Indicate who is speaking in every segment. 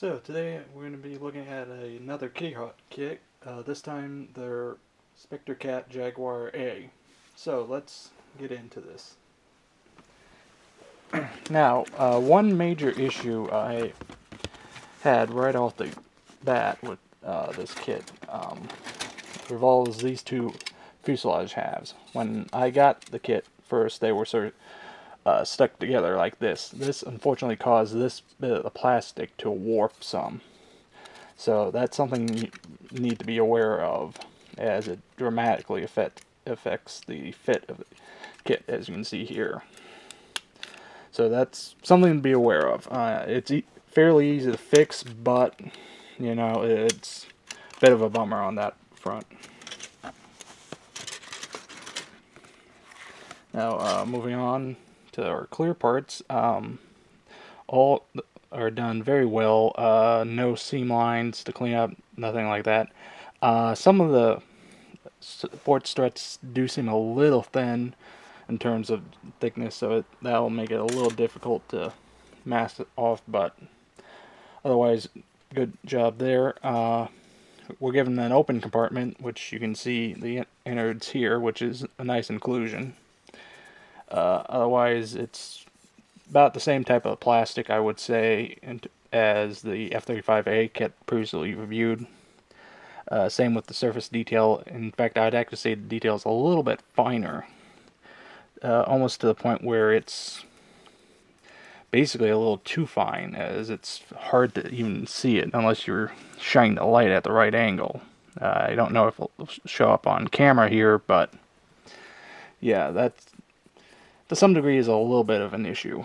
Speaker 1: So today we're going to be looking at another Keyhawk kit. This time they're Sepecat Jaguar A. So let's get into this. Now, one major issue I had right off the bat with this kit revolves these two fuselage halves. When I got the kit first, they were sort of stuck together like this. This unfortunately caused this bit of the plastic to warp some. So that's something you need to be aware of, as it dramatically affects the fit of the kit, as you can see here. So that's something to be aware of. It's fairly easy to fix, but you know, it's a bit of a bummer on that front. Now, moving on to our clear parts, all are done very well. No seam lines to clean up, nothing like that. Some of the support struts do seem a little thin in terms of thickness, so that'll make it a little difficult to mask it off, but otherwise, good job there. We're given an open compartment, which you can see the innards here, which is a nice inclusion. Otherwise, it's about the same type of plastic, I would say, as the F-35A kit previously reviewed. Same with the surface detail. In fact, I'd actually say the detail is a little bit finer. Almost to the point where it's basically a little too fine, as it's hard to even see it unless you're shining the light at the right angle. I don't know if it'll show up on camera here, but yeah, that to some degree is a little bit of an issue.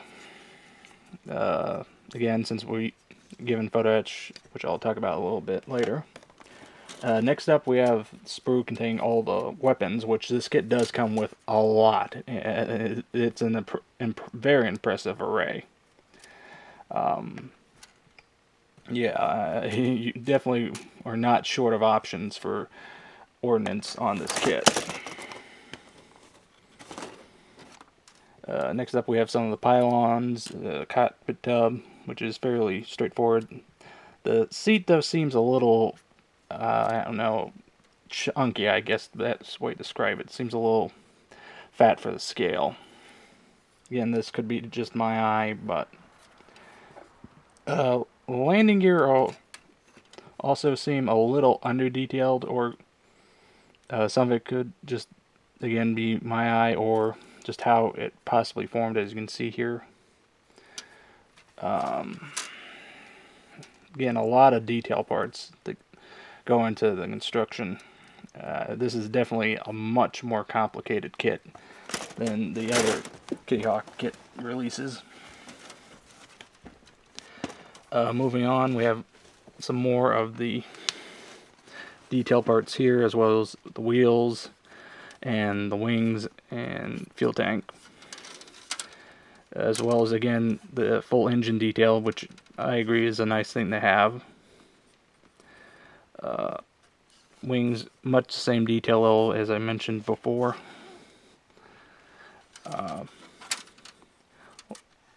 Speaker 1: Again, since we given photo etch, which I'll talk about a little bit later. Next up, we have the sprue containing all the weapons, which this kit does come with a lot. It's an very impressive array. You definitely are not short of options for ordnance on this kit. Next up, we have some of the pylons, the cockpit tub, which is fairly straightforward. The seat, though, seems a little, I don't know, chunky, I guess that's the way to describe it. Seems a little fat for the scale. Again, this could be just my eye, but landing gear also seem a little under-detailed, or some of it could just, again, be my eye, or just how it possibly formed, as you can see here. Again, a lot of detail parts that go into the construction. This is definitely a much more complicated kit than the other Keyhawk kit releases. Moving on, we have some more of the detail parts here, as well as the wheels and the wings and fuel tank, as well as, again, the full engine detail, which I agree is a nice thing to have. Wings, much the same detail level as I mentioned before.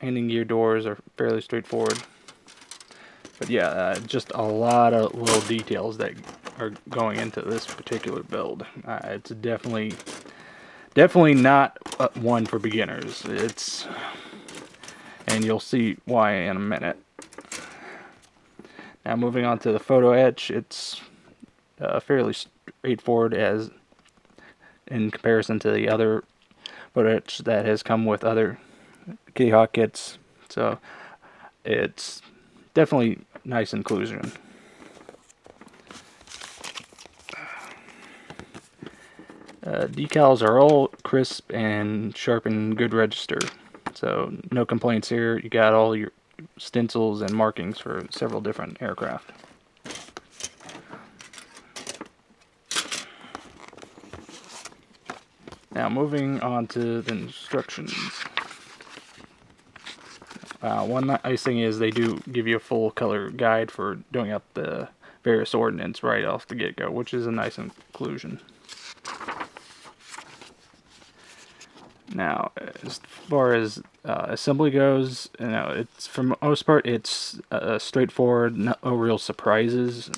Speaker 1: Landing gear doors are fairly straightforward. But yeah, just a lot of little details that are going into this particular build. It's definitely not one for beginners. And you'll see why in a minute. Now, moving on to the photo etch, it's fairly straightforward as in comparison to the other photo etch that has come with other Keyhawk kits. So it's definitely nice inclusion. Decals are all crisp and sharp and good register, so no complaints here. You got all your stencils and markings for several different aircraft. Now, moving on to the instructions. One nice thing is they do give you a full color guide for doing up the various ordnance right off the get-go, which is a nice inclusion. Now, as far as assembly goes, it's for the most part it's straightforward, no real surprises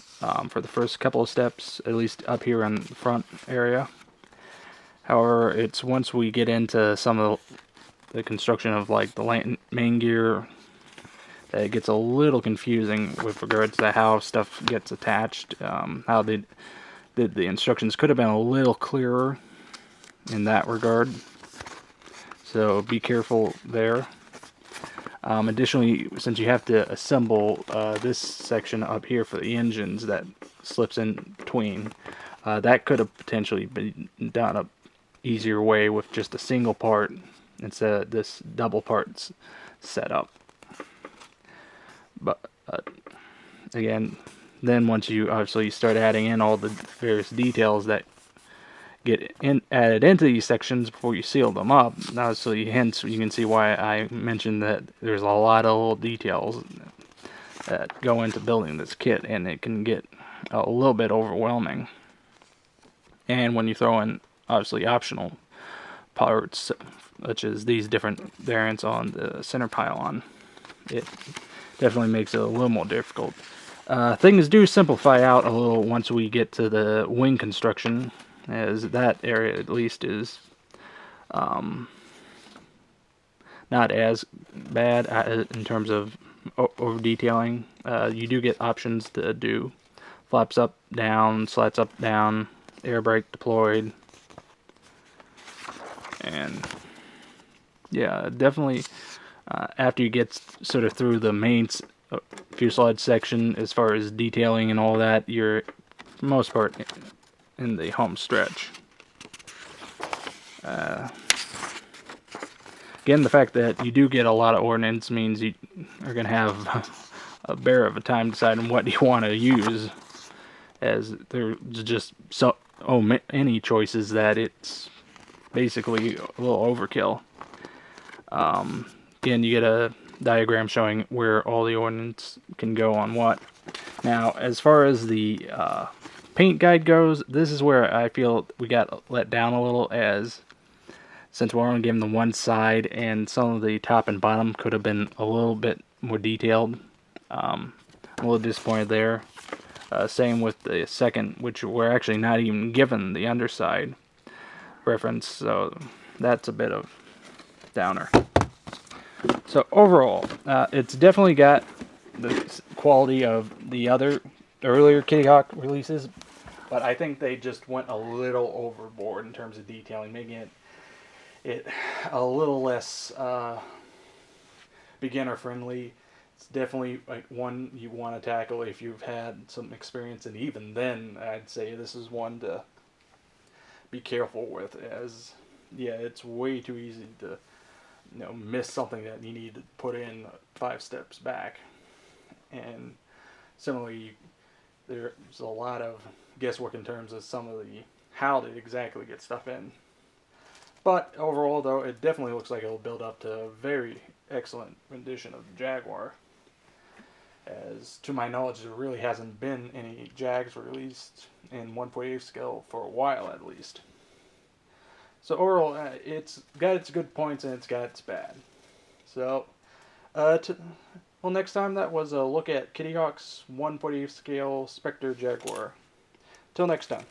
Speaker 1: for the first couple of steps, at least up here on the front area. However, it's once we get into some of the construction of like the main gear that it gets a little confusing with regards to how stuff gets attached. How the instructions could have been a little clearer in that regard. So be careful there. Additionally, since you have to assemble this section up here for the engines that slips in between, that could have potentially been done a easier way with just a single part instead of this double parts setup. But again, then once you obviously start adding in all the various details that get added into these sections before you seal them up, obviously hence you can see why I mentioned that there's a lot of little details that go into building this kit, and it can get a little bit overwhelming. And when you throw in obviously optional parts such as these different variants on the center pylon, it definitely makes it a little more difficult. Things do simplify out a little once we get to the wing construction, as that area at least is not as bad in terms of over detailing. You do get options to do flaps up, down, slats up, down, air brake deployed, and yeah, definitely after you get sort of through the main fuselage section as far as detailing and all that, you're for the most part in the home stretch. Again, the fact that you do get a lot of ordnance means you are going to have a bear of a time deciding what you want to use, as there's just so many choices that it's basically a little overkill. Again, you get a diagram showing where all the ordnance can go on what. Now, as far as the paint guide goes, this is where I feel we got let down a little, as since we're only given the one side and some of the top and bottom could have been a little bit more detailed. I'm a little disappointed there. Same with the second, which we're actually not even given the underside reference, so that's a bit of downer. So overall, it's definitely got the quality of the other earlier Kitty Hawk releases, but I think they just went a little overboard in terms of detailing, making it a little less beginner friendly. It's definitely like one you want to tackle if you've had some experience, and even then I'd say this is one to be careful with, as yeah, it's way too easy to miss something that you need to put in 5 steps back. And similarly, there's a lot of guesswork in terms of some of the how to exactly get stuff in. But overall, though, it definitely looks like it'll build up to a very excellent rendition of the Jaguar. As to my knowledge, there really hasn't been any Jags released in 1/48 scale for a while, at least. So overall, it's got its good points and it's got its bad. So, well, next time, that was a look at Kitty Hawk's 1/48 scale Spectre Jaguar. Till next time.